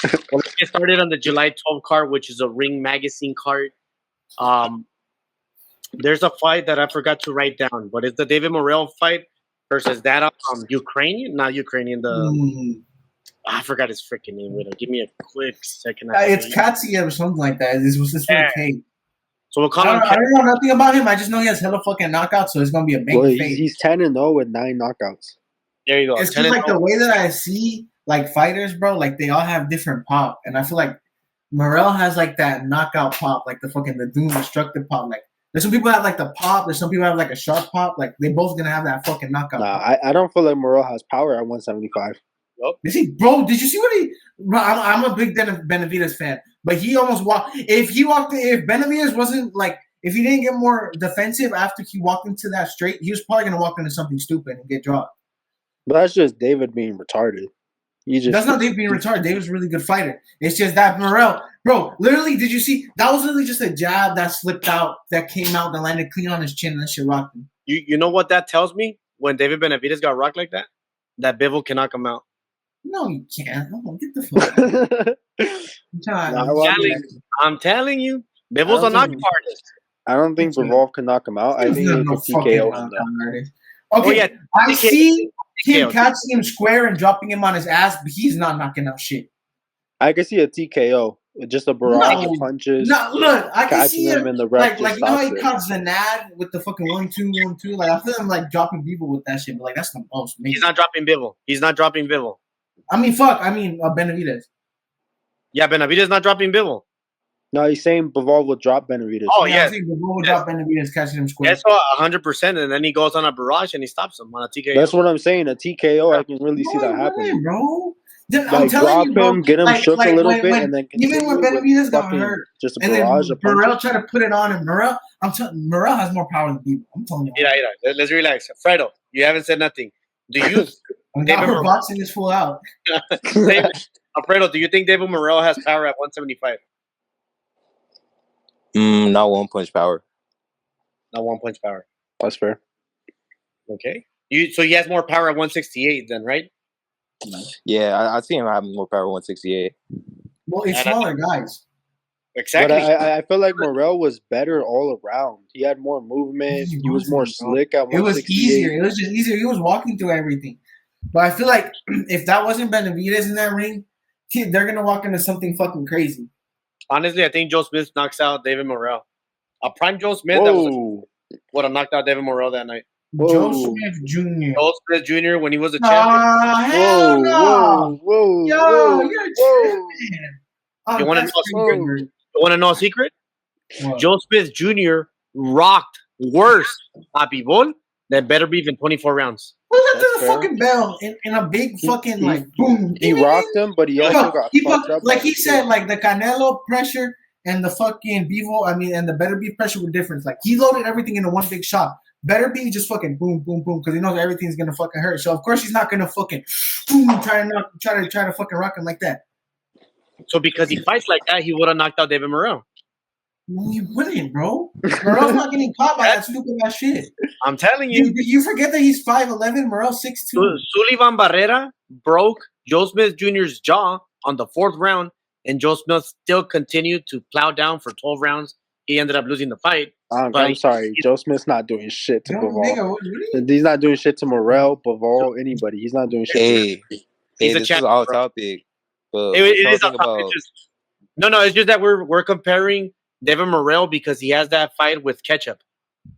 Well, let's get started on the July 12th card, which is a Ring Magazine card. Um, there's a fight that I forgot to write down, but it's the David Morrell fight versus that Ukrainian, not Ukrainian. I forgot his freaking name. Wait, give me a quick second. It's Katsia or something like that. This was with K. So we'll call him. I don't know nothing about him. I just know he has hella fucking knockouts, so it's gonna be a big fight. He's 10-0 with 9 knockouts. There you go. It's just like the way that I see like fighters, bro. Like they all have different pop, and I feel like Morrell has like that knockout pop, like the Doom destructive pop. Like there's some people have like the pop. There's some people have like a sharp pop. Like they both gonna have that fucking knockout. Nah, I don't feel like Morrell has power at 175. Yep. Is he, bro? Did you see what he? I'm a big Benavidez fan, but he almost walked. If Benavidez wasn't like, if he didn't get more defensive after he walked into that straight, he was probably gonna walk into something stupid and get dropped. But that's just David being retarded. That's not David being retarded. David's a really good fighter. It's just that Morrell, bro. Literally, did you see? That was literally just a jab that slipped out, that came out, that landed clean on his chin, and that shit rocked him. You know what that tells me? When David Benavidez got rocked like that, that Bivol can knock him out. No, you can't. No, get the fuck out. I'm telling you, Bivol's a knockout artist. I don't think Bivol can knock him out. I think he can TKO him. Okay, I see him catching him square and dropping him on his ass, but he's not knocking out shit. I can see a TKO, just a barrage of punches. No, look, I can see him in the like you know how he caught Zanad with the fucking 1-2-1-2. Like I feel him like dropping people with that shit, but like that's the most. Amazing. He's not dropping Bivol. Benavidez. Yeah, Benavidez not dropping Bivol. No, he's saying Bivol will drop Benavidez. Oh, yeah. I think Bivol will drop Benavidez, catching him square. That's 100%, and then he goes on a barrage and he stops him on a TKO. That's what I'm saying. A TKO, I can really see that happening. Bro. I'm drop you, bro, him, get him shook a little bit, and then even when Benavidez got hurt, just a barrage of punches. Morrell tried to put it on him. Morrell has more power than people. I'm telling you. Yeah. Let's relax. Fredo, you haven't said nothing. Do you? BoXing is full out. Alfredo, do you think David Morrell has power at 175? Not one punch power. Not one punch power. That's fair. Okay. So he has more power at 168 then, right? Yeah, I see him having more power at 168. Well, it's smaller guys. Exactly. But I feel like Morrell was better all around. He had more movement. He was more slick at 168. It was easier. It was just easier. He was walking through everything. But I feel like if that wasn't Benavidez in that ring, they're going to walk into something fucking crazy. Honestly, I think Joe Smith knocks out David Morrell. A prime Joe Smith would have knocked out David Morrell that night. Joe Smith Jr. Joe Smith Jr. when he was a champion. Hell no. You're tripping. You want to know a secret? You want to know a secret? What? Joe Smith Jr. rocked worse Bivol than Better Beef in 24 rounds. Who's up to the fucking bell in a big fucking boom? He rocked him, but he also got fucked up. Like he said, like the Canelo pressure and the fucking Bivol, and the Better Beef pressure were different. Like he loaded everything into one big shot. Better Beef just fucking boom, boom, boom, because he knows everything's gonna fucking hurt. So of course he's not gonna fucking boom, try to fucking rock him like that. So because he fights like that, he would have knocked out David Morrell. No, you wouldn't, bro. Morrell's not getting caught by that stupid ass shit. I'm telling you. You forget that he's 5'11", Morrell's 6'2". Sullivan Barrera broke Joe Smith Jr.'s jaw on the 4th round, and Joe Smith still continued to plow down for 12 rounds. He ended up losing the fight. I'm sorry. Joe Smith's not doing shit to Bivol. He's not doing shit to Morrell, Bivol, anybody. He's not doing shit. This is all topic. But it is a topic. It's just that we're comparing David Morrell because he has that fight with Ketchup,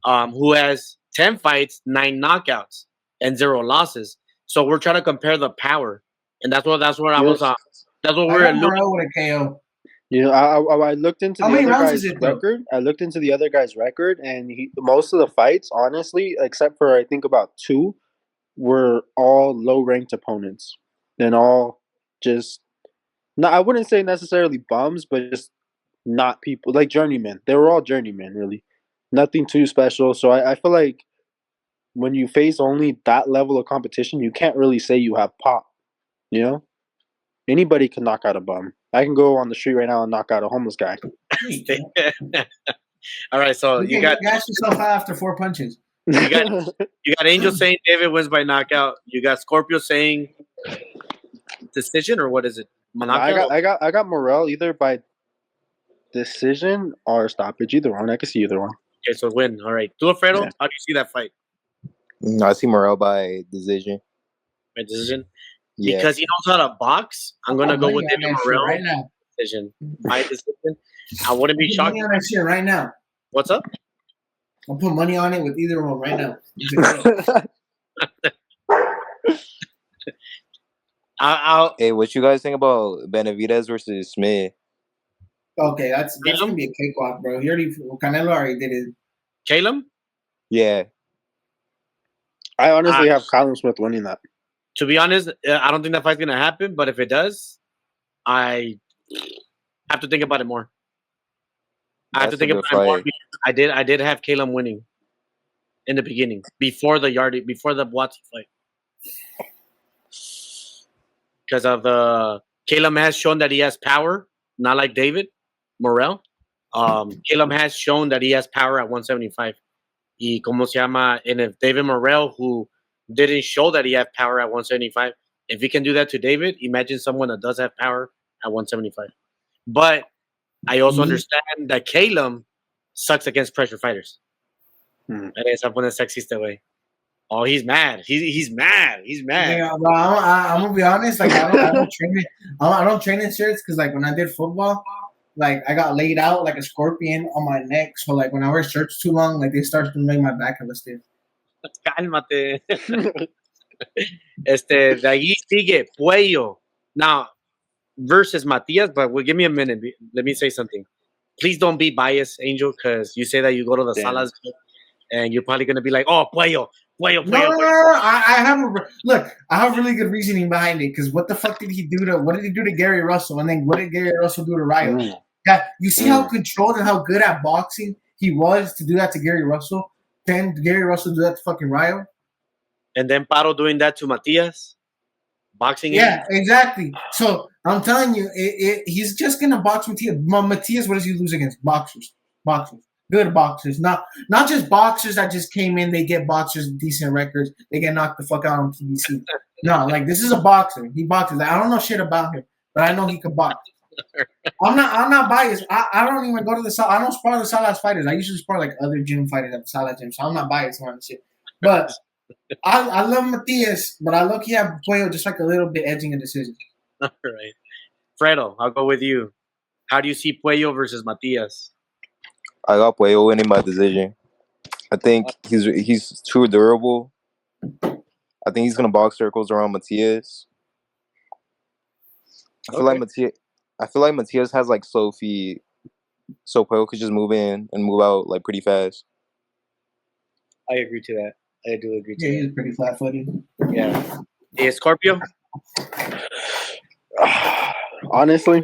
who has 10 fights, 9 knockouts, and 0 losses. So we're trying to compare the power, and that's what I was. That's what we're looking. With a KO. You know, I looked into the other guy's record. I looked into the other guy's record, and most of the fights, honestly, except for I think about 2, were all low-ranked opponents, and all just. No, I wouldn't say necessarily bums, but just not people like journeymen. They were all journeymen, really. Nothing too special. So I feel like when you face only that level of competition, you can't really say you have pop. You know, anybody can knock out a bum. I can go on the street right now and knock out a homeless guy. All right, so you got yourself out after 4 punches. You got Angel saying David wins by knockout. You got Scorpio saying decision, or what is it? I got Morel either by decision or stoppage. Either one. I can see either one. Okay, so win. All right. Tu, Alfredo, Yeah. how do you see that fight? I see Morel by decision. By decision? Yeah. Because he knows how to box, I'm going to go with David Morel right now. Decision. By decision. I wouldn't be shocked. Money on that shit right now. What's up? I'll put money on it with either one right now. Hey, what you guys think about Benavidez versus Smith? Okay, that's gonna be a cakewalk, bro. Canelo already did it. Caleb? Yeah. I honestly have Colin Smith winning that. To be honest, I don't think that fight's gonna happen. But if it does, I have to think about it more. I have to think about it more. I did have Caleb winning in the beginning before the Boaty fight. Because of Caleb has shown that he has power, not like David Morel. Caleb has shown that he has power at 175. Y como se llama? And if David Morel, who didn't show that he had power at 175, if he can do that to David, imagine someone that does have power at 175. But I also understand that Caleb sucks against pressure fighters. Esa pone sexista way. Oh, he's mad. He's mad. He's mad. Yeah, bro, I'm gonna be honest. Like I don't train in shirts because like when I did football, like I got laid out like a scorpion on my neck. So like when I wear shirts too long, like they start to make my back have a stiff. Cálmate. De ahí sigue Puello. Now versus Matias, but give me a minute. Let me say something. Please don't be biased, Angel, because you say that you go to the salas and you're probably gonna be like, oh, Puello. No. I have really good reasoning behind it because what the fuck did he do to Gary Russell, and then what did Gary Russell do to Ryo? Yeah, you see how controlled and how good at boxing he was to do that to Gary Russell. Then Gary Russell do that to fucking Ryo, and then Paro doing that to Matias, boxing. Yeah, exactly. So I'm telling you, he's just gonna box Matias. Matias, what does he lose against? Boxers. Good boxers, not just boxers that just came in. They get boxers with decent records. They get knocked the fuck out on TBC. No, like this is a boxer. He boxes. I don't know shit about him, but I know he can box. I'm not biased. I don't even go to the I don't spar the Salas fighters. I usually spar like other gym fighters at the Salas gym, so I'm not biased on shit. But I love Matias, but I look have Puello just like a little bit edging a decision. All right, Fredo, I'll go with you. How do you see Puello versus Matias? I got Puello winning by decision. I think he's too durable. I think he's gonna box circles around Matias. I feel like Matias has like slow feet, so Puello could just move in and move out like pretty fast. I agree to that. I do agree to that. Yeah, he's pretty flat-footed. Yeah. Hey, Scorpio? Honestly,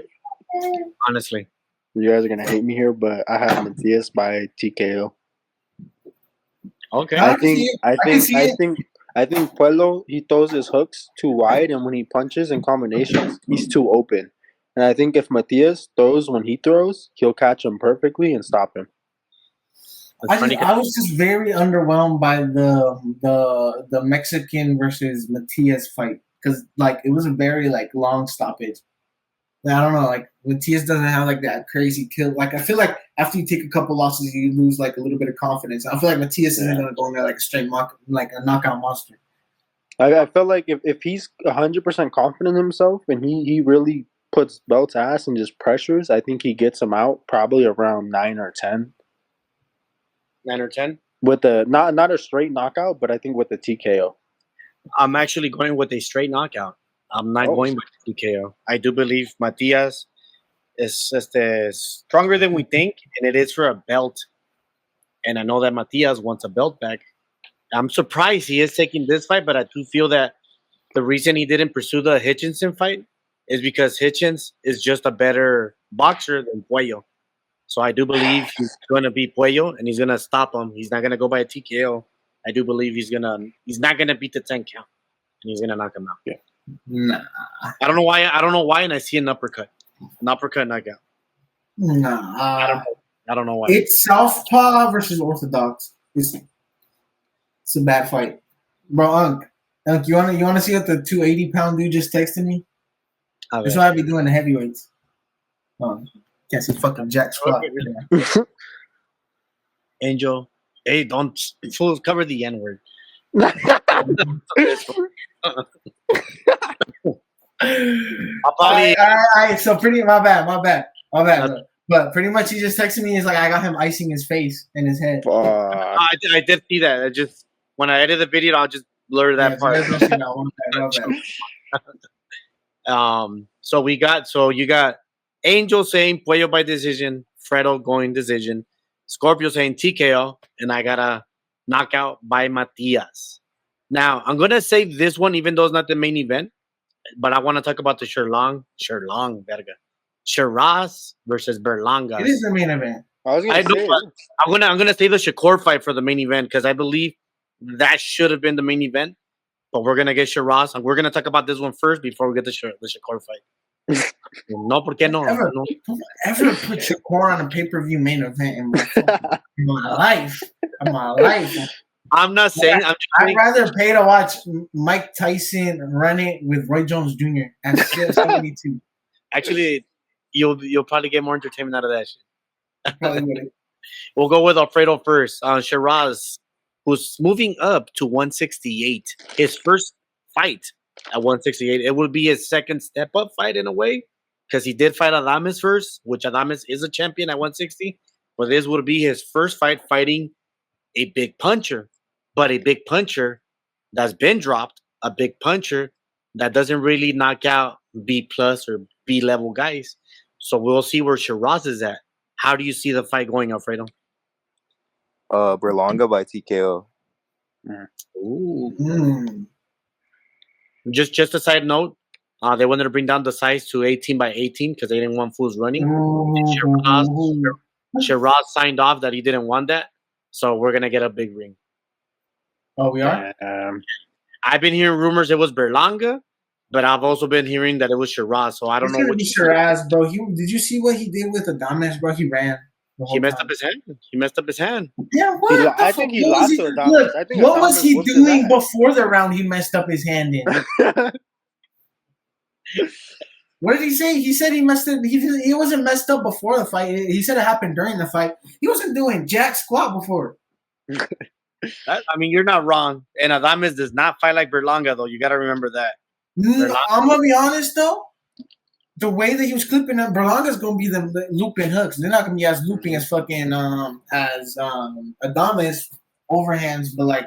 you guys are gonna hate me here, but I have Matias by TKO. Okay. I think Puello, he throws his hooks too wide, and when he punches in combinations, he's too open. And I think if Matias throws when he throws, he'll catch him perfectly and stop him. I was just very underwhelmed by the Mexican versus Matias fight because like it was a very like long stoppage. I don't know, like Matias doesn't have like that crazy kill. Like I feel like after you take a couple losses, you lose like a little bit of confidence. I feel like Matias isn't gonna go in there like a straight like a knockout monster. I feel like if he's 100% confident in himself and he really puts belt's ass and just pressures, I think he gets him out probably around 9 or 10. 9 or 10? With the not a straight knockout, but I think with the TKO. I'm actually going with a straight knockout. I'm not going with TKO. I do believe Matias is stronger than we think, and it is for a belt. And I know that Matias wants a belt back. I'm surprised he is taking this fight, but I do feel that the reason he didn't pursue the Hitchinson fight is because Hitchins is just a better boxer than Puello. So I do believe he's going to beat Puello, and he's going to stop him. He's not going to go by a TKO. I do believe he's not going to beat the 10 count, and he's going to knock him out. Yeah. Nah. I don't know why, and I see an uppercut knockout. Nah. I don't know why. It's southpaw versus orthodox. It's a bad fight, bro. Unc, you wanna see what the 280-pound dude just texted me? That's why I be doing the heavyweights. Can't see fucking jack squat. Yeah. Angel, hey, don't cover the N word. So pretty my bad. But pretty much he just texted me. He's like, I got him icing his face and his head. I did see that. I just when I edit the video, I'll just blur that part. So you got Angel saying Puello by decision, Fredo going decision, Scorpio saying TKO, and I got a knockout by Matias. Now I'm gonna save this one, even though it's not the main event, but I want to talk about the Sheraz versus Berlanga. It is the main event. I'm gonna say the Shakur fight for the main event because I believe that should have been the main event. But we're gonna get Sheraz, and we're gonna talk about this one first before we get the Shakur fight. No, porque no? Don't ever put Shakur on a pay-per-view main event in my life. I'm not saying. I'd rather pay to watch Mike Tyson run it with Roy Jones Jr. at 72. Actually, you'll probably get more entertainment out of that shit. We'll go with Alfredo first. Sheraz, who's moving up to 168. His first fight at 168. It will be his second step-up fight in a way because he did fight Adames first, which Adames is a champion at 160. But this would be his first fight fighting a big puncher. But a big puncher that's been dropped, a big puncher that doesn't really knock out B-plus or B-level guys. So we'll see where Sheraz is at. How do you see the fight going, Alfredo? Berlanga by TKO. Ooh. Just a side note, they wanted to bring down the size to 18 by 18 because they didn't want fools running. Sheraz signed off that he didn't want that, so we're gonna get a big ring. Oh, we are. I've been hearing rumors it was Berlanga, but I've also been hearing that it was Sheraz. So I don't know. It's gonna be Sheraz, bro. Did you see what he did with Adames, bro? He ran. He messed up his hand. Yeah, what? I think he lost to Adames. What was he doing before the round he messed up his hand in? What did he say? He said he messed up. He wasn't messed up before the fight. He said it happened during the fight. He wasn't doing jack squat before. I mean, you're not wrong. And Adames does not fight like Berlanga, though. You got to remember that. I'm going to be honest, though. The way that he was clipping them, Berlanga's going to be the looping hooks. They're not going to be as looping as fucking as Adames overhands. But, like,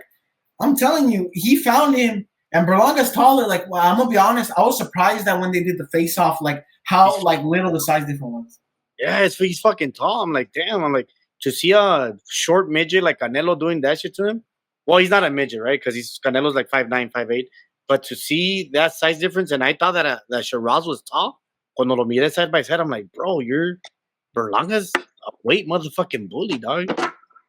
I'm telling you, he found him. And Berlanga's taller. Like, well, I'm going to be honest. I was surprised that when they did the face-off, like, how, like, little the size difference was. Yeah, he's fucking tall. I'm like, damn. I'm like, to see a short midget like Canelo doing that shit to him. Well, he's not a midget, right? Because Canelo's like 5'9", 5'8". But to see that size difference, and I thought that Sheraz was tall. Cuando lo miré side by side, I'm like, bro, you're Berlanga's a weight motherfucking bully, dog.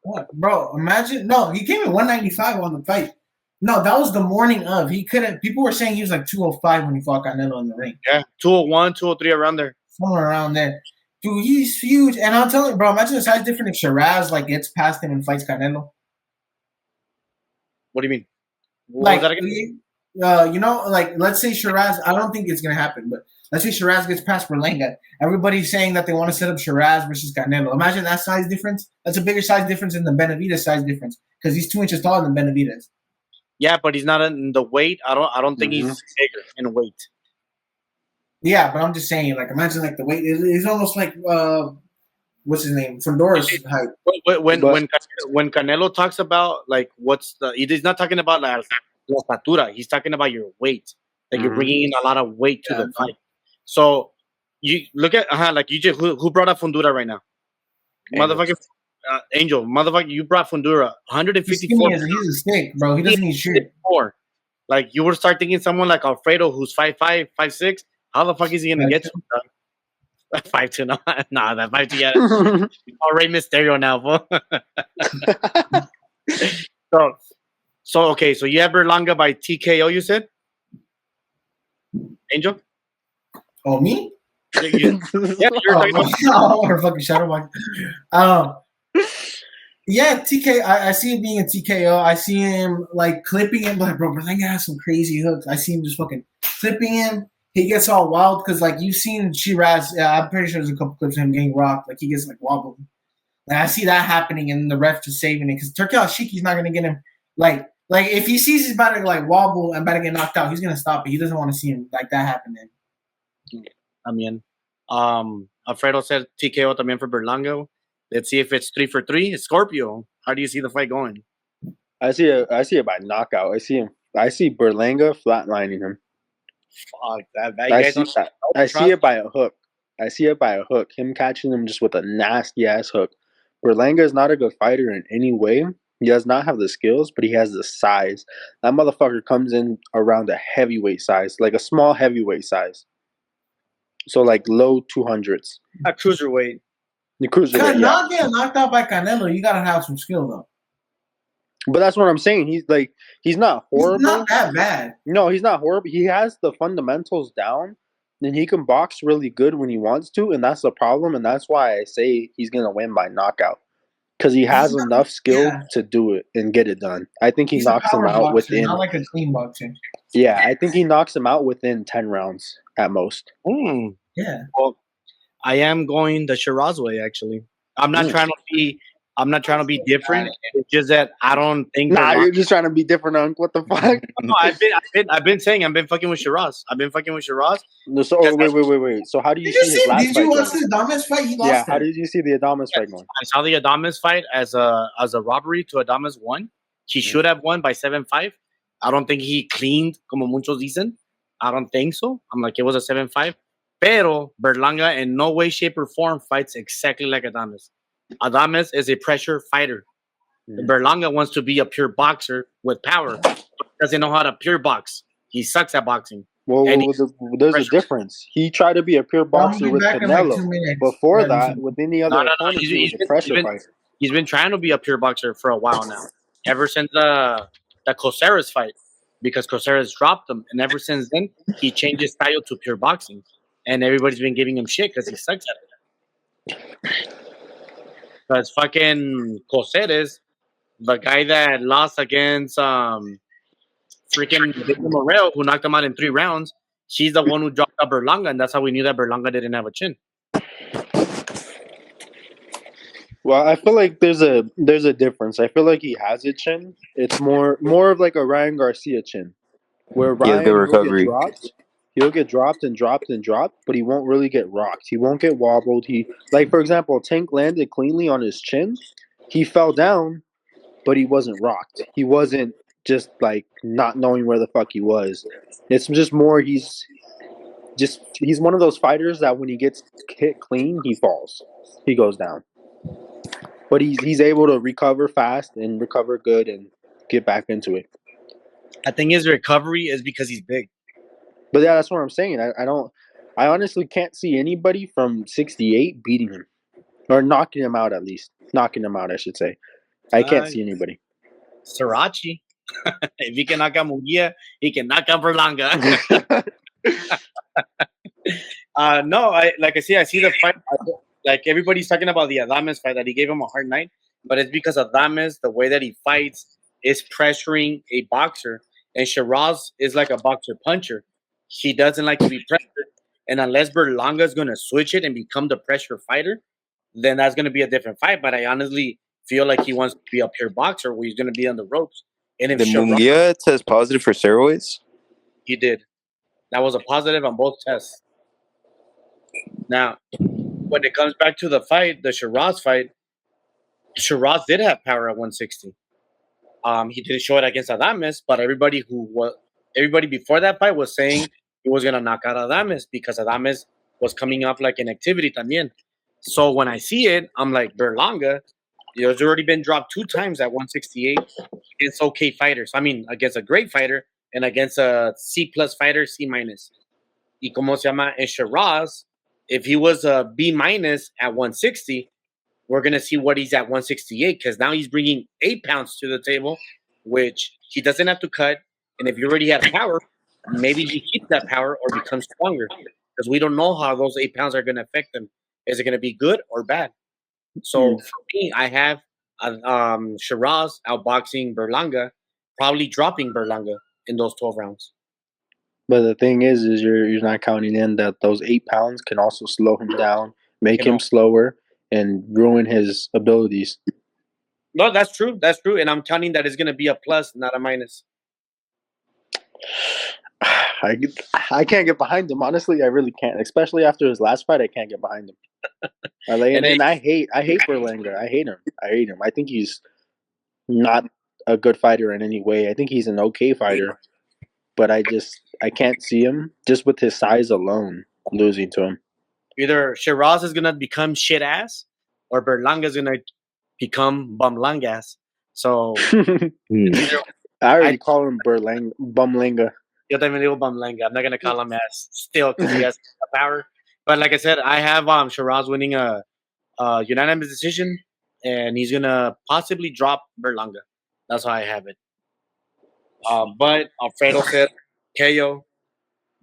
What, bro? Imagine. No, he came in 195 on the fight. No, that was the morning of. He couldn't. People were saying he was like 205 when he fought Canelo in the ring. Yeah, 201, 203, around there. Somewhere around there. Dude, he's huge. And I'll tell you, bro, imagine the size difference if Sheraz, like, gets past him and fights Canelo. What do you mean? Like, you know, like, let's say Sheraz, I don't think it's going to happen, but let's say Sheraz gets past Berlanga. Everybody's saying that they want to set up Sheraz versus Canelo. Imagine that size difference. That's a bigger size difference than the Benavidez size difference because he's 2 inches taller than Benavidez. Yeah, but he's not in the weight. I don't think he's bigger in weight. Yeah, but I'm just saying, like, imagine, like, the weight. It's almost like, what's his name? Fondura's height. When Canelo talks about, like, he's not talking about, like, la estatura. He's talking about your weight. Like, you're bringing in a lot of weight to the fight. So, you look at, like, you just, who brought up Fondura right now? Motherfucking Angel. Motherfucker, you brought Fondura. 154. He's a stick, bro. He doesn't need shit. Like, you would start thinking someone like Alfredo, who's 5'5", 5'6". How the fuck is he gonna get to 5'2"? Nah, that 5'2". Yeah, already Mysterio now, bro. So okay, so you have Berlanga by TKO. You said, Angel. Oh, me? Yeah, you're talking about fucking shadow box. Yeah, TK. I see him being a TKO. I see him like clipping him. Like, bro, Berlanga has some crazy hooks. I see him just fucking clipping him. he gets all wild because like you've seen Sheraz. I'm pretty sure there's a couple clips of him getting rocked. Like he gets like wobbled. And I see that happening, and the ref just saving it because Turkey Al-Shiki's not gonna get him. Like if he sees he's about to like wobble and about to get knocked out, he's gonna stop it. He doesn't want to see him like that happen. Then. I mean, Alfredo said TKO también for Berlanga. Let's see if it's 3 for 3. Scorpio, how do you see the fight going? I see it by knockout. I see Berlanga flatlining him. Fuck that. I see it by a hook. I see it by a hook. Him catching him just with a nasty ass hook. Berlanga is not a good fighter in any way. He does not have the skills, but he has the size. That motherfucker comes in around a heavyweight size, like a small heavyweight size. So like low 200s. A cruiserweight. The cruiserweight. Not getting knocked out by Canelo, you gotta have some skill though. But that's what I'm saying. He's not horrible. He's not that bad. No, he's not horrible. He has the fundamentals down, and he can box really good when he wants to, and that's the problem. And that's why I say he's gonna win by knockout because he has enough skill to do it and get it done. I think he's knocks him out within. Not like a clean boxing. Yeah, I think he knocks him out within 10 rounds at most. Yeah. Well, I am going the Sheraz way. Actually, I'm not trying to be different. It's just that I don't think. Nah, you're just trying to be different, Unc. What the fuck? No, I've been saying I've been fucking with Sheraz. No, so wait. So how do you see his last fight? Did you watch the Adames fight? He lost. Yeah. How did you see the Adames fight going? I saw the Adames fight as a robbery to Adames won. He should have won by 7-5. I don't think he cleaned como muchos dicen. I don't think so. I'm like, it was a 7-5. Pero Berlanga in no way, shape, or form fights exactly like Adames. Adames is a pressure fighter. Berlanga wants to be a pure boxer with power. Doesn't know how to pure box. He sucks at boxing. Well, there's a difference. He tried to be a pure boxer with Canelo. Before that, with any other opponent, he was a pressure fighter. He's been trying to be a pure boxer for a while now. Ever since the Coceres fight. Because Coceres dropped him. And ever since then, he changed his style to pure boxing. And everybody's been giving him shit because he sucks at it. Because fucking Coceres, the guy that lost against freaking Morel, who knocked him out in 3 rounds, she's the one who dropped out Berlanga, and that's how we knew that Berlanga didn't have a chin. Well, I feel like there's a difference. I feel like he has a chin. It's more of like a Ryan Garcia chin, where Ryan he'll get dropped and dropped and dropped, but he won't really get rocked. He won't get wobbled. Like for example, Tank landed cleanly on his chin. He fell down, but he wasn't rocked. He wasn't just like not knowing where the fuck he was. It's just more he's one of those fighters that when he gets hit clean, he falls. He goes down. But he's able to recover fast and recover good and get back into it. I think his recovery is because he's big. But yeah, that's what I'm saying. I honestly can't see anybody from 68 beating him. Or knocking him out, at least. Knocking him out, I should say. I can't see anybody. Srirachi. If he can knock out Munguia, he can knock out Berlanga. I see the fight. Like, everybody's talking about the Adames fight, that he gave him a hard night. But it's because Adames, the way that he fights, is pressuring a boxer. And Sheraz is like a boxer-puncher. He doesn't like to be pressured. And unless Berlanga is going to switch it and become the pressure fighter, then that's going to be a different fight. But I honestly feel like he wants to be a pure boxer where he's going to be on the ropes. And if Munguia test positive for steroids? He did. That was a positive on both tests. Now, when it comes back to the fight, the Sheraz fight, Sheraz did have power at 160. He didn't show it against Adames, but everybody before that fight was saying he was gonna knock out Adames because Adames was coming up like an activity también. So when I see it, I'm like, Berlanga, he's already been dropped 2 times at 168 against okay fighters. I mean, against a great fighter and against a C+ fighter, C-. Y como se llama, en Sheraz, if he was a B- at 160, we're going to see what he's at 168 because now he's bringing 8 pounds to the table, which he doesn't have to cut. And if you already have power, maybe he keeps that power or becomes stronger because we don't know how those 8 pounds are going to affect him. Is it going to be good or bad? So for me, I have Sheraz outboxing Berlanga, probably dropping Berlanga in those 12 rounds. But the thing is you're not counting in that those 8 pounds can also slow him down, make him slower, and ruin his abilities. No, that's true. That's true. And I'm counting that it's going to be a plus, not a minus. I can't get behind him. Honestly, I really can't. Especially after his last fight, I can't get behind him. And I hate Berlanga. I hate him. I think he's not a good fighter in any way. I think he's an okay fighter, but I can't see him just with his size alone losing to him. Either Sheraz is gonna become shit ass, or Berlanga is gonna become bumlang ass. So I already call him Bumlanga. Yo también digo bumlanga. I'm not gonna call him ass still because he has power. But like I said, I have Sheraz winning a unanimous decision, and he's gonna possibly drop Berlanga. That's how I have it. But Alfredo said KO,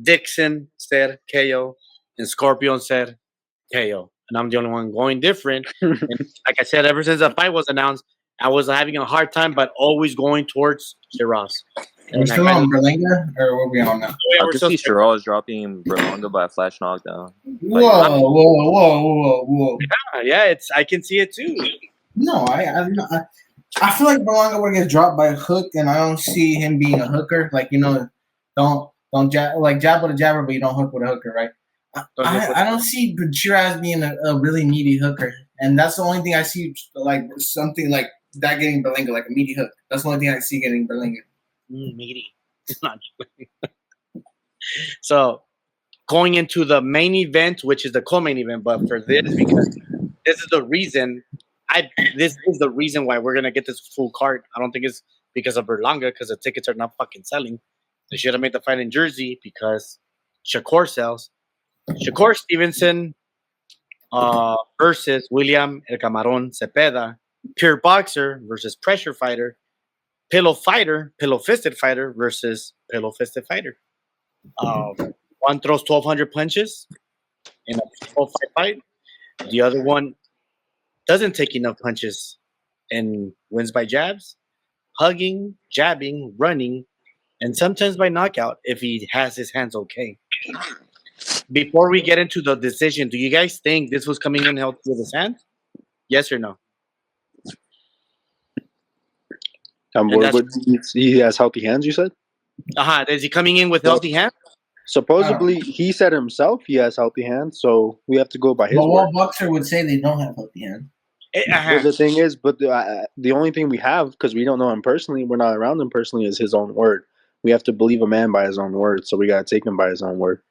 Dixon said KO, and Scorpion said KO. And I'm the only one going different. And like I said, ever since the fight was announced, I was having a hard time, but always going towards Sheraz. We're still on Berlanga, or what are we on now? I can see Sheraz dropping Berlanga by a flash knockdown. Whoa. Yeah, I can see it too. No, I feel like Berlanga would get dropped by a hook, and I don't see him being a hooker. Like, don't jab with a jabber, but you don't hook with a hooker, right? I don't see Sheraz being a really meaty hooker, and that's the only thing I see, like something like that getting Berlanga, like a meaty hook. That's the only thing I see getting Berlanga. Meaty. It's not. So, going into the main event, which is the co-main event, but for this, because this is the reason why we're gonna get this full card. I don't think it's because of Berlanga, because the tickets are not fucking selling. They should have made the fight in Jersey because Shakur sells. Shakur Stevenson versus William El Camaron Cepeda, pure boxer versus pressure fighter, pillow fisted fighter versus pillow fisted fighter. One throws 1,200 punches in a 12-fight fight. The other one doesn't take enough punches and wins by jabs, hugging, jabbing, running, and sometimes by knockout if he has his hands okay. Before we get into the decision, do you guys think this was coming in healthy with his hands? Yes or no? He has healthy hands, you said? Is he coming in with healthy hands? Supposedly, he said himself he has healthy hands, so we have to go by his word. Well, boxer would say they don't have healthy hands. But the thing is, the only thing we have, because we don't know him personally, we're not around him personally, is his own word. We have to believe a man by his own word, so we got to take him by his own word.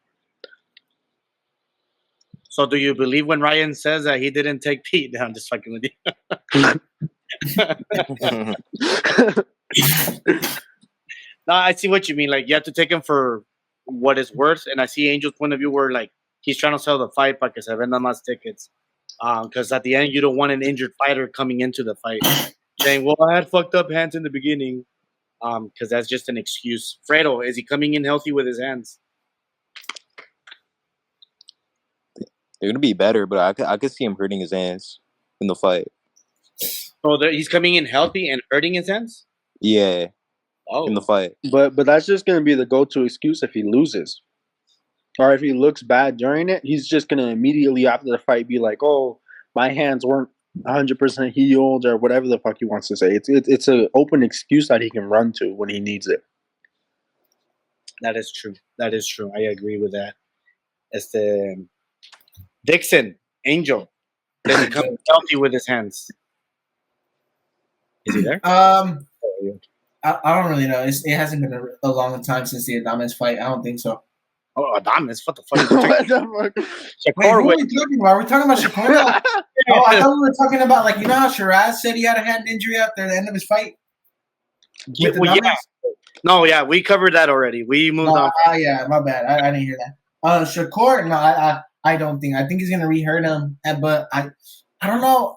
So do you believe when Ryan says that he didn't take Pete? I'm just fucking with you. No, I see what you mean. Like, you have to take him for what is worth. And I see Angel's point of view where, like, he's trying to sell the fight para que se vendan más tickets. Because at the end, you don't want an injured fighter coming into the fight saying, well, I had fucked up hands in the beginning. Because that's just an excuse. Fredo, is he coming in healthy with his hands? They're going to be better, but I could see him hurting his hands in the fight. Oh, he's coming in healthy and hurting his hands? Yeah. Oh. In the fight. But that's just going to be the go-to excuse if he loses. Or if he looks bad during it, he's just going to immediately after the fight be like, oh, my hands weren't 100% healed or whatever the fuck he wants to say. It's an open excuse that he can run to when he needs it. That is true. I agree with that. Dixon, Angel, does he come healthy with his hands? Is he there? I don't really know. It hasn't been a long time since the Adames fight. I don't think so. Oh, Adames? What the fuck? Wait, who are we talking about? Are we talking about Shakur? Oh, I thought we were talking about, like, you know how Sheraz said he had a hand injury after the end of his fight? Yeah. No, yeah, we covered that already. We moved on. Yeah, my bad. I didn't hear that. Shakur, no, I don't think. I think he's gonna re-hurt him, but I don't know.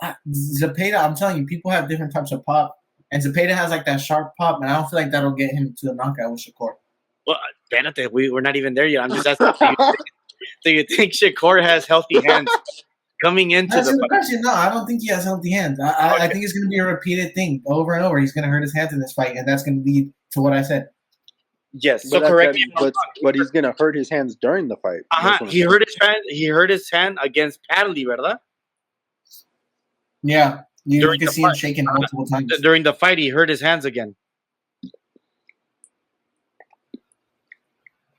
Zepeda, I'm telling you, people have different types of pop, and Zepeda has like that sharp pop, and I don't feel like that'll get him to the knockout with Shakur. Well, espérate, we're not even there yet. I'm just asking. Do you think Shakur has healthy hands coming into the question? No, I don't think he has healthy hands. I think it's gonna be a repeated thing over and over. He's gonna hurt his hands in this fight, and that's gonna lead to what I said. Yes. So correct me. But he's gonna hurt his hands during the fight. He hurt his hand. He hurt his hand against Padley, ¿verdad? Yeah, you can see him shaking multiple times. During the fight, he hurt his hands again.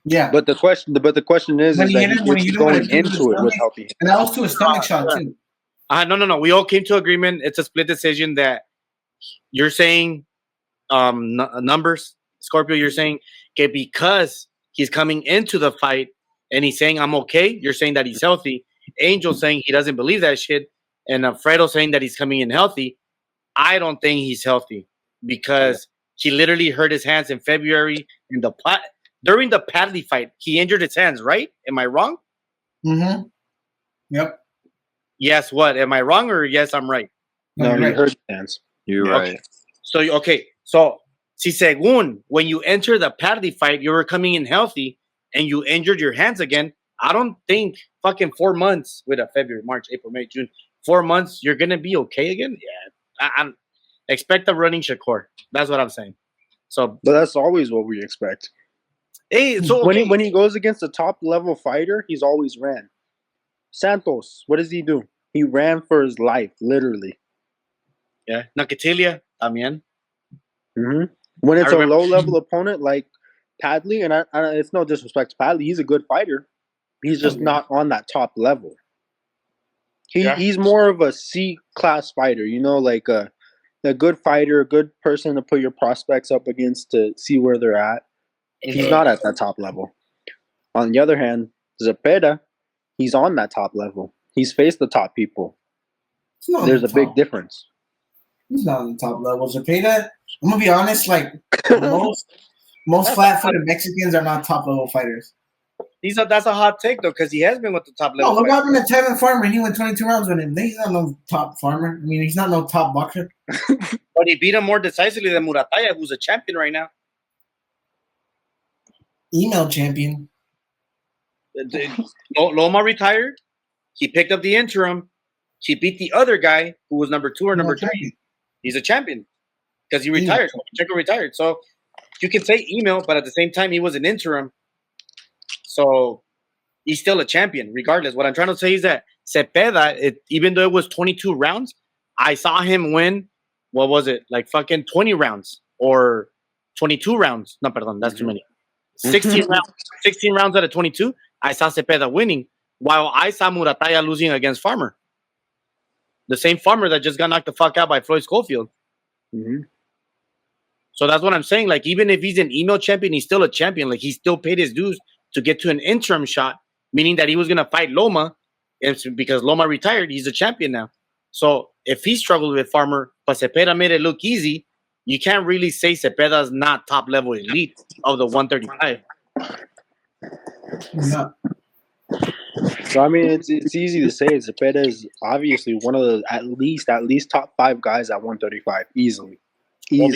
Yeah, but the question is that he's going into it with healthy hands. And that was to a stomach shot too. No. We all came to agreement. It's a split decision that you're saying numbers. Scorpio, you're saying okay, because he's coming into the fight and he's saying I'm okay. You're saying that he's healthy. Angel saying he doesn't believe that shit, and Alfredo saying that he's coming in healthy. I don't think he's healthy because he literally hurt his hands in February during the Padley fight. He injured his hands, right? Am I wrong? Mm-hmm. Yep. Yes. What? Am I wrong or yes, I'm right? No, he hurt his hands. You're right. So, si según when you enter the Padley fight, you were coming in healthy and you injured your hands again. I don't think fucking 4 months with a February, March, April, May, June, 4 months, you're gonna be okay again. Yeah, I expect a running Shakur. That's what I'm saying. So, but that's always what we expect. Hey, so when he goes against a top level fighter, he's always ran. Santos, what does he do? He ran for his life, literally. Yeah, Nakatilia, también. Mm-hmm. When it's a low level opponent like Padley, and I, it's no disrespect to Padley, he's a good fighter. He's just not on that top level. He's more of a C class fighter, like a good fighter, a good person to put your prospects up against to see where they're at. He's not at that top level. On the other hand, Zepeda, he's on that top level. He's faced the top people. There's a big difference. He's not on the top level. Zepeda, I'm gonna be honest, like most flat-footed Mexicans are not top level fighters. That's a hot take though, because he has been with the top level. No, look what happened to Tevin Farmer. He went 22 rounds with him. He's not no top farmer. I mean, he's not no top boxer. But he beat him more decisively than Murataya, who's a champion right now. Email champion. Loma retired. He picked up the interim. He beat the other guy who was number 2 or number 3. He's a champion because he retired. Checo retired. So you can say email, but at the same time, he was an interim. So he's still a champion, regardless. What I'm trying to say is that Cepeda, even though it was 22 rounds, I saw him win, what was it, like fucking 20 rounds or 22 rounds. No, pardon, that's too many. 16 rounds out of 22, I saw Cepeda winning, while I saw Murataya losing against Farmer. The same Farmer that just got knocked the fuck out by Floyd Schofield. Mm-hmm. So that's what I'm saying. Like, even if he's an email champion, he's still a champion. Like, he still paid his dues to get to an interim shot, meaning that he was going to fight Loma. And because Loma retired, he's a champion now. So if he struggled with Farmer, but Cepeda made it look easy, you can't really say Cepeda's not top level elite of the 135. No. So I mean, it's easy to say Cepeda is obviously one of the at least top 5 guys at 135 easily. Well,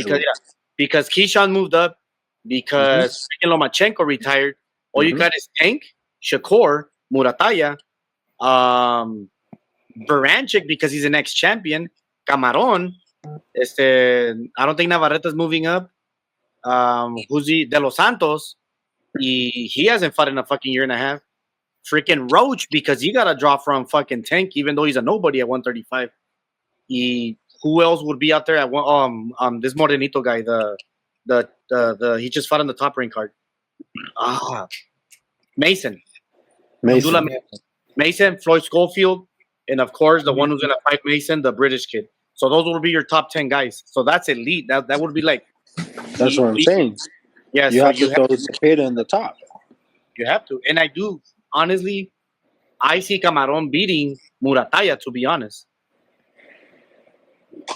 because Keyshawn moved up, because Lomachenko retired. All you got is Tank, Shakur, Murataya, Baranchik because he's an ex-champion, Camaron. I don't think Navarreta's moving up. Who's he? De Los Santos. He hasn't fought in a fucking year and a half. Freaking Roach because he got a draw from fucking Tank, even though he's a nobody at 135. Who else would be out there at one? This Morenito guy, he just fought on the top rank card. Mason, Floyd Schofield, and of course the one who's gonna fight Mason, the British kid. So those will be your top 10 guys. So that's elite. That would be like. That's what I'm saying. Yeah, you have to throw Cepeda in the top. You have to, and I do honestly. I see Camaron beating Murataya. To be honest,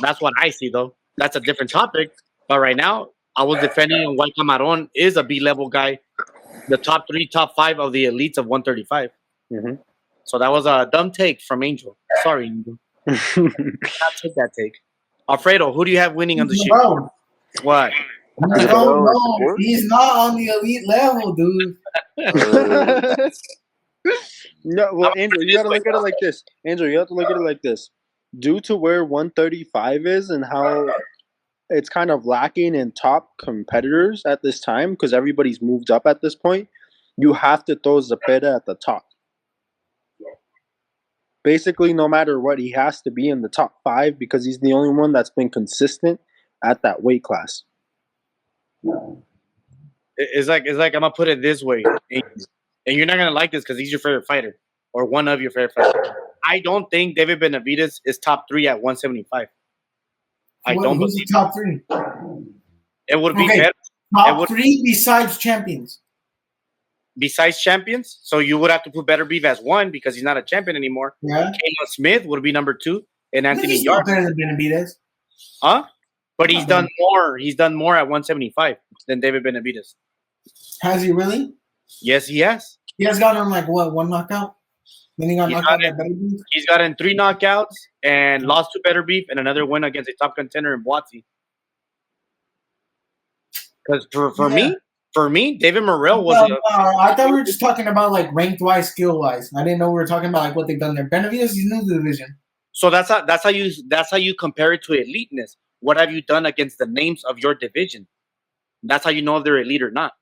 that's what I see, though. That's a different topic. But right now, I was defending why Camaron is a B-level guy, the top 3, top 5 of the elites of 135. Mm-hmm. So that was a dumb take from Angel. Sorry, Angel. Not take that take. Alfredo, who do you have winning on the sheet? What? No, he's not on the elite level, dude. No, well, Andrew, you gotta look at it like this. Andrew, you have to look at it like this. Due to where 135 is and how it's kind of lacking in top competitors at this time because everybody's moved up at this point. You have to throw Zepeda at the top. Basically, no matter what, he has to be in the top 5 because he's the only one that's been consistent at that weight class. It's like I'm gonna put it this way, and you're not gonna like this because he's your favorite fighter or one of your favorite fighters. I don't think David Benavidez is top 3 at 175. I don't Who's believe the top 3? It would be better. Top 3 besides champions. Besides champions, so you would have to put Better Beef as 1 because he's not a champion anymore. Yeah. Kayla Smith would be number 2, and Anthony He's Yard. not better than Benavidez. Huh? But he's done more. He's done more at 175 than David Benavidez. Has he really? Yes, he has. He has gotten like what, 1 knockout? Then he got knocked out by Better Beef? He's gotten 3 knockouts and lost to Better Beef and another win against a top contender in BoXing. Because for me, David Morrell was. I thought we were just talking about like ranked wise, skill wise. I didn't know we were talking about like what they've done there. Benavidez is new to the division. So that's how you compare it to eliteness. What have you done against the names of your division? That's how you know if they're elite or not.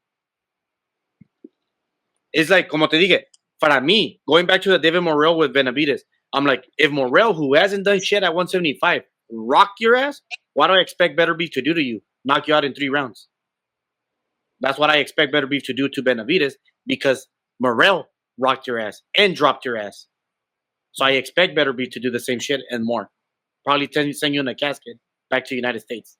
It's like, como te dije, para mí, going back to the David Morrell with Benavidez, I'm like, if Morrell, who hasn't done shit at 175, rock your ass, what do I expect Better Beef to do to you? Knock you out in 3 rounds. That's what I expect Better Beef to do to Benavidez because Morrell rocked your ass and dropped your ass. So I expect Better Beef to do the same shit and more. Probably send you in a casket back to the United States.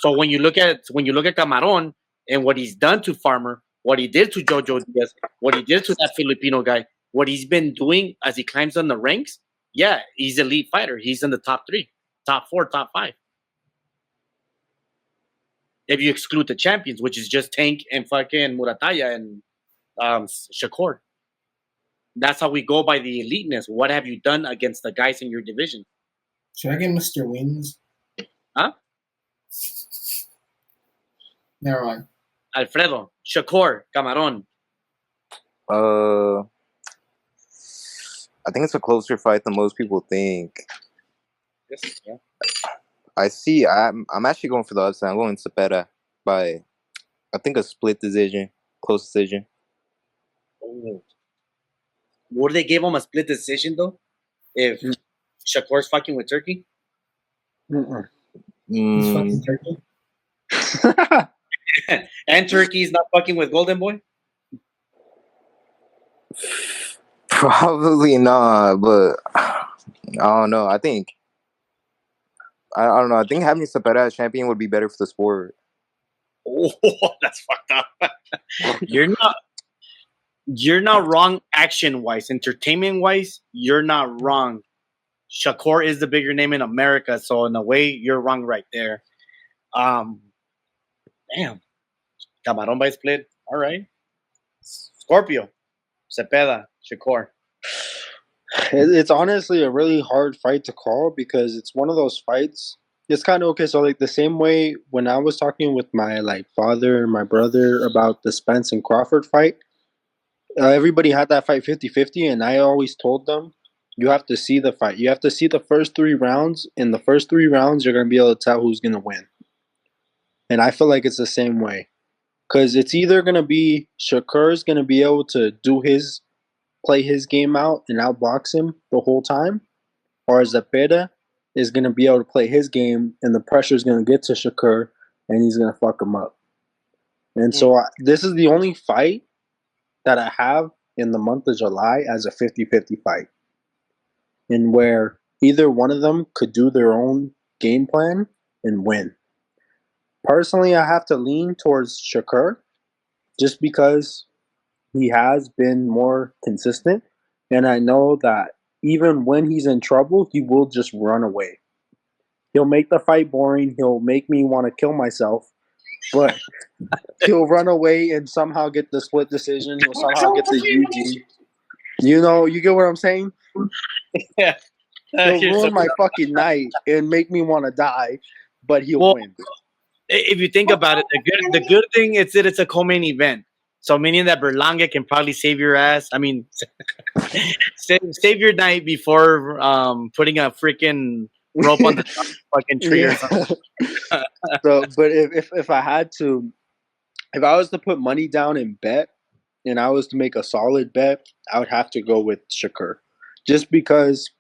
So when you look at Camaron and what he's done to Farmer, what he did to Jojo Diaz, what he did to that Filipino guy, what he's been doing as he climbs on the ranks, yeah, he's an elite fighter. He's in the top 3, top 4, top 5. If you exclude the champions, which is just Tank and fucking Murataya and Shakur. That's how we go by the eliteness. What have you done against the guys in your division? Should I get Mr. Wings? Huh? Never mind. Alfredo, Shakur, Camaron. I think it's a closer fight than most people think. Yes, yeah. I see. I'm actually going for the upset. I'm going Zepeda by, I think, a split decision, close decision. Oh. Would they give him a split decision though? If Shakur's fucking with Turkey? He's fucking Turkey. And Turkey's not fucking with Golden Boy? Probably not, but I don't know. I think I don't know. I think having Zepeda as champion would be better for the sport. Oh, that's fucked up. You're not wrong action wise, entertainment wise. You're not wrong. Shakur is the bigger name in America, so in a way, you're wrong right there. Damn, Camaron by split. All right, Scorpio, Zepeda, Shakur. It's honestly a really hard fight to call because it's one of those fights. It's kind of okay. So like the same way when I was talking with my like father and my brother about the Spence and Crawford fight, everybody had that fight 50-50, and I always told them you have to see the fight. You have to see the first 3 rounds. In the first 3 rounds, you're going to be able to tell who's going to win. And I feel like it's the same way. Because it's either going to be Shakur's going to be able to play his game out and outbox him the whole time, or Zepeda is going to be able to play his game and the pressure is going to get to Shakur and he's going to fuck him up. And so this is the only fight that I have in the month of July as a 50-50 fight, in where either one of them could do their own game plan and win. Personally, I have to lean towards Shakur just because he has been more consistent, and I know that even when he's in trouble, he will just run away. He'll make the fight boring. He'll make me want to kill myself, but he'll run away and somehow get the split decision. He'll somehow get the UG. You know, you get what I'm saying? Yeah. He'll ruin my fucking night and make me want to die, but he'll win. If you think about it, the good thing is that it's a co-main event. So meaning that Berlanga can probably save your ass. I mean, save your night before putting a freaking rope on the fucking tree or something. So, but if I had to, if I was to put money down and bet, and I was to make a solid bet, I would have to go with Shakur, just because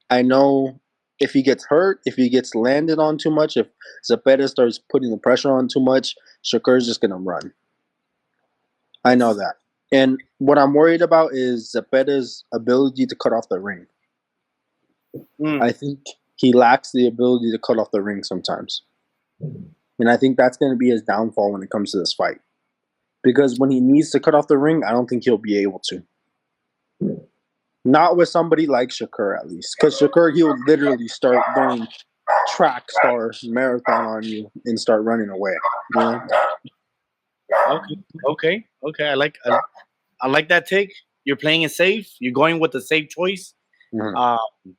I know if he gets hurt, if he gets landed on too much, if Zepeda starts putting the pressure on too much, Shakur's just gonna run. I know that. And what I'm worried about is Zepeda's ability to cut off the ring. I think he lacks the ability to cut off the ring sometimes. And I think that's going to be his downfall when it comes to this fight. Because when he needs to cut off the ring, I don't think he'll be able to. Not with somebody like Shakur, at least. Because Shakur, he'll literally start doing track star marathon on you and start running away. You know? Okay. I like that take. You're playing it safe. You're going with the safe choice. Mm-hmm.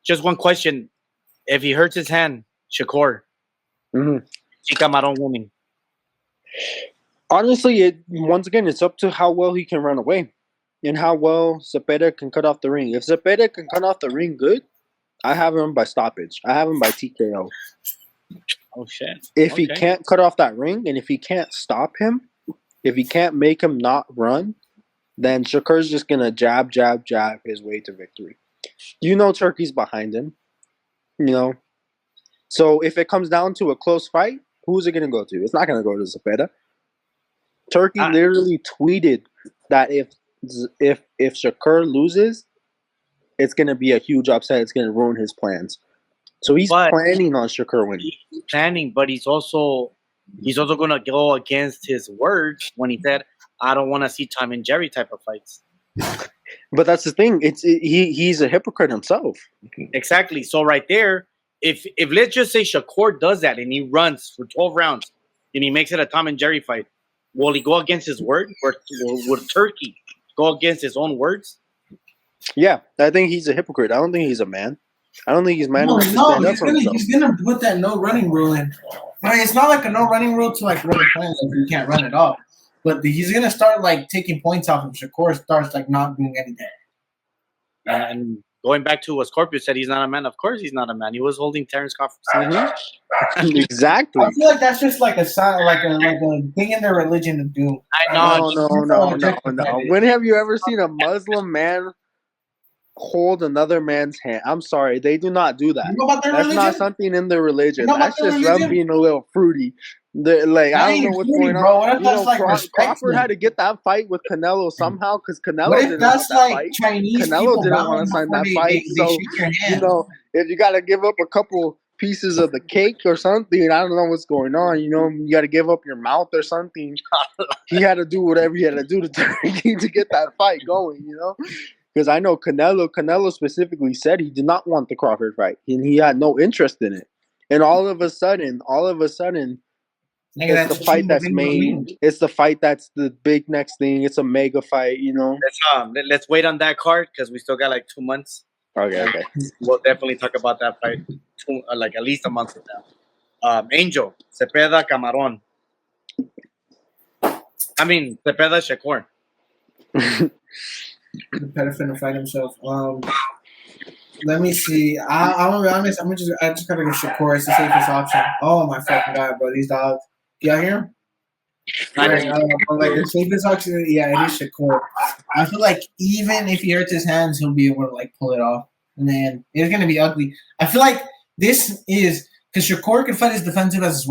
Just one question: if he hurts his hand, Shakur, Camaron winning. Honestly, once again, it's up to how well he can run away and how well Zepeda can cut off the ring. If Zepeda can cut off the ring good, I have him by stoppage. I have him by TKO. Oh shit! If he can't cut off that ring, and if he can't stop him, if he can't make him not run, then Shakur's just gonna jab his way to victory. You know, Turkey's behind him. You know, so if it comes down to a close fight, who's it gonna go to? It's not gonna go to Zepeda. Turkey literally tweeted that if Shakur loses, it's gonna be a huge upset. It's gonna ruin his plans. So he's planning on Shakur winning. He's planning, but he's also gonna go against his words when he said, "I don't want to see Tom and Jerry type of fights." But that's the thing. He's a hypocrite himself. Exactly. So right there, if let's just say Shakur does that and he runs for 12 rounds and he makes it a Tom and Jerry fight, will he go against his word? Or would Turkey go against his own words? Yeah, I think he's a hypocrite. I don't think he's a man. I don't think he's man enough to stand up for himself. He's gonna put that no running rule in. But it's not like a no running rule to like run a plan if you can't run at all. But he's gonna start like taking points off him. Shakur starts like not doing anything. And going back to what Scorpio said, he's not a man. Of course, he's not a man. He was holding Terrence Crawford. Exactly. I feel like that's just like a sign, like a thing in their religion to do. I know. No. When have you ever seen a Muslim man hold another man's hand? I'm sorry, they do not do that. You know about their That's religion? not something in their religion. You know That's just religion? them being a little fruity. Like, I don't know what's going on. Bro. What if You know, that's like Crawford had to get that fight with Canelo somehow because Canelo what if didn't that's want that like fight. Chinese Canelo didn't want to sign that fight. So, you know, if you got to give up a couple pieces of the cake or something, I don't know what's going on. You know, you got to give up your mouth or something. He had to do whatever he had to do to Turkey to get that fight going, you know? Because I know Canelo specifically said he did not want the Crawford fight, and he had no interest in it. And all of a sudden, it's the fight that's made. It's the fight that's the big next thing. It's a mega fight, you know. Let's wait on that card because we still got like 2 months. Okay. We'll definitely talk about that fight, like at least a month from now. Angel, Zepeda, Camaron. I mean, Zepeda, Shakur. Zepeda finna fight himself. Let me see. I'm gonna be honest. I just gotta go Shakur. It's the safest option. Oh my fucking god, bro! These dogs. Y'all hear him? Like the safest option. Yeah, it is Shakur. I feel like even if he hurts his hands, he'll be able to like pull it off. And then it's gonna be ugly. I feel like this is because Shakur can fight as defensive as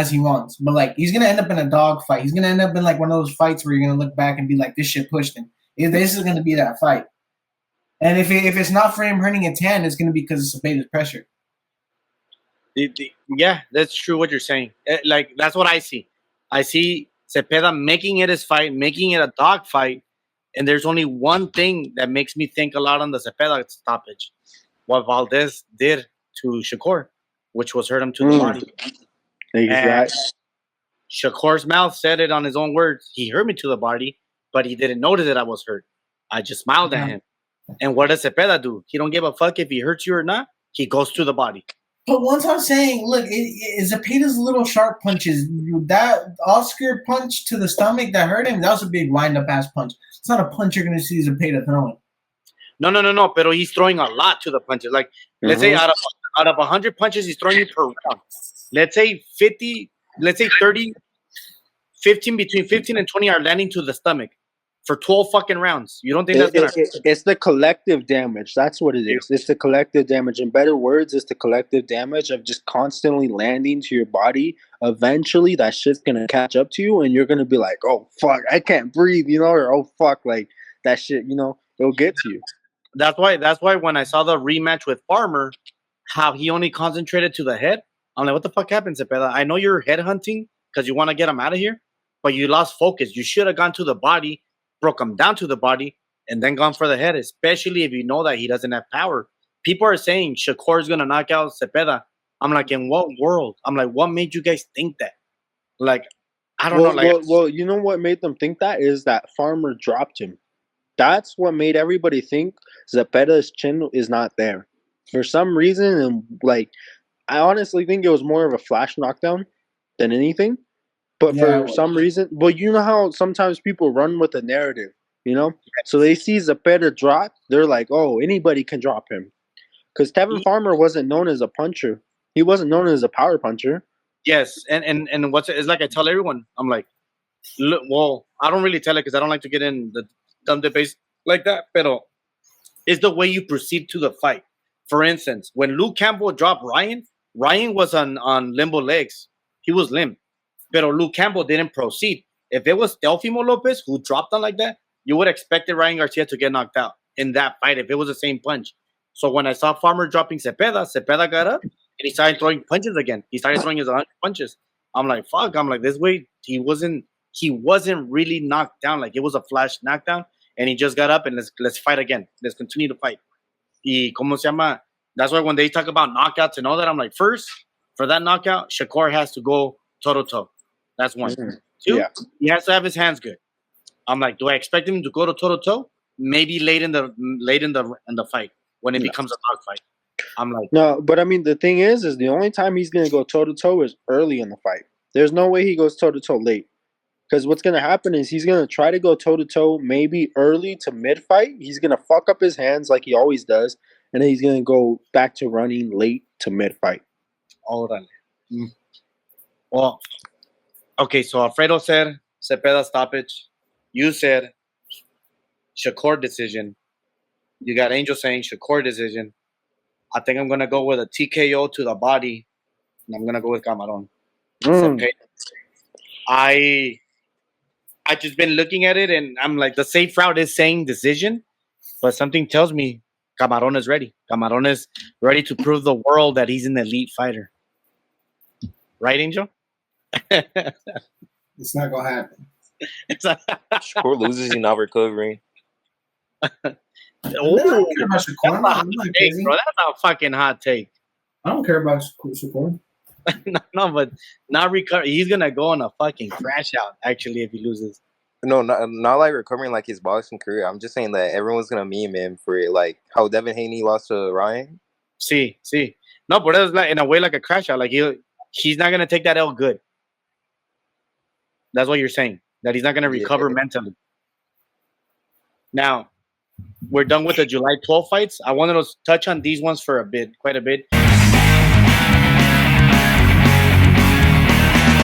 he wants, but like he's gonna end up in a dog fight. He's gonna end up in like one of those fights where you're gonna look back and be like, this shit pushed him. This is gonna be that fight. And if it's not for him hurting his hand, it's going to be because of Zepeda's pressure. Yeah, that's true what you're saying. Like, that's what I see. I see Zepeda making it his fight, making it a dog fight, and there's only one thing that makes me think a lot on the Zepeda stoppage. What Valdez did to Shakur, which was hurt him to the body. Exactly. Shakur's mouth said it on his own words. He hurt me to the body, but he didn't notice that I was hurt. I just smiled at him. And what does Zepeda do? He don't give a fuck if he hurts you or not. He goes to the body. But once I'm saying, look, Zepeda's little sharp punches, that Oscar punch to the stomach that hurt him, that was a big wind-up ass punch. It's not a punch you're going to see Zepeda throwing. No. But he's throwing a lot to the punches. Like, let's say out of out of 100 punches he's throwing you per round, let's say 50, let's say 30, 15, between 15 and 20 are landing to the stomach for 12 fucking rounds. You don't think that's gonna? It's the collective damage. That's what it is. It's the collective damage. In better words, it's the collective damage of just constantly landing to your body. Eventually, that shit's gonna catch up to you, and you're gonna be like, "Oh fuck, I can't breathe," or "Oh fuck, like that shit," it'll get to you. That's why when I saw the rematch with Farmer, how he only concentrated to the head, I'm like, what the fuck happened, Cepeda? I know you're head hunting because you want to get him out of here, but you lost focus. You should have gone to the body, broke him down to the body, and then gone for the head, especially if you know that he doesn't have power. People are saying Shakur is going to knock out Cepeda. I'm like, in what world? I'm like, what made you guys think that? Like, I don't know. Like, well, you know what made them think that is that Farmer dropped him. That's what made everybody think Zepeda's chin is not there. For some reason, and like, I honestly think it was more of a flash knockdown than anything. But for some reason, well, you know how sometimes people run with a narrative, So they see Zepeda drop, they're like, oh, anybody can drop him. Because Tevin Farmer wasn't known as a puncher. He wasn't known as a power puncher. Yes, and it's like I tell everyone, I'm like, look, well, I don't really tell it because I don't like to get in the dumb debates like that, pero it's the way you proceed to the fight. For instance, when Luke Campbell dropped Ryan was on limbo legs. He was limp. Pero Luke Campbell didn't proceed. If it was Teofimo Lopez who dropped him like that, you would have expected Ryan Garcia to get knocked out in that fight if it was the same punch. So when I saw Farmer dropping Cepeda got up and he started throwing punches again. He started throwing his 100 punches. I'm like, fuck. I'm like, this way he wasn't really knocked down. Like, it was a flash knockdown, and he just got up and let's fight again. Let's continue to fight. Y como se llama? That's why when they talk about knockouts and all that, I'm like, first, for that knockout, Shakur has to go toe-to-toe. That's one. Mm-hmm. Two, he has to have his hands good. I'm like, do I expect him to go to toe-to-toe? Maybe late in the fight when it becomes a dog fight. I'm like, no, but I mean, the thing is the only time he's gonna go toe-to-toe is early in the fight. There's no way he goes toe-to-toe late. Because what's going to happen is he's going to try to go toe-to-toe maybe early to mid-fight. He's going to fuck up his hands like he always does. And then he's going to go back to running late to mid-fight. Órale. Well, okay, so Alfredo said Cepeda stoppage. You said Shakur decision. You got Angel saying Shakur decision. I think I'm going to go with a TKO to the body. And I'm going to go with Camaron. I just been looking at it, and I'm like, the safe route is saying decision, but something tells me Camaron is ready. Camaron is ready to prove the world that he's an elite fighter. Right, Angel? It's not going to happen. Shakur loses, he's not recovering. That's a hot take, bro. That's a fucking hot take. I don't care about Shakur. No, but not recover. He's gonna go on a fucking crash out. Actually, if he loses, no, not like recovering like his boxing career. I'm just saying that everyone's gonna meme him for it, like how Devin Haney lost to Ryan. See, no, but that's like in a way like a crash out. Like he's not gonna take that L good. That's what you're saying. That he's not gonna recover mentally. Now, we're done with the July 12 fights. I wanted to touch on these ones for quite a bit.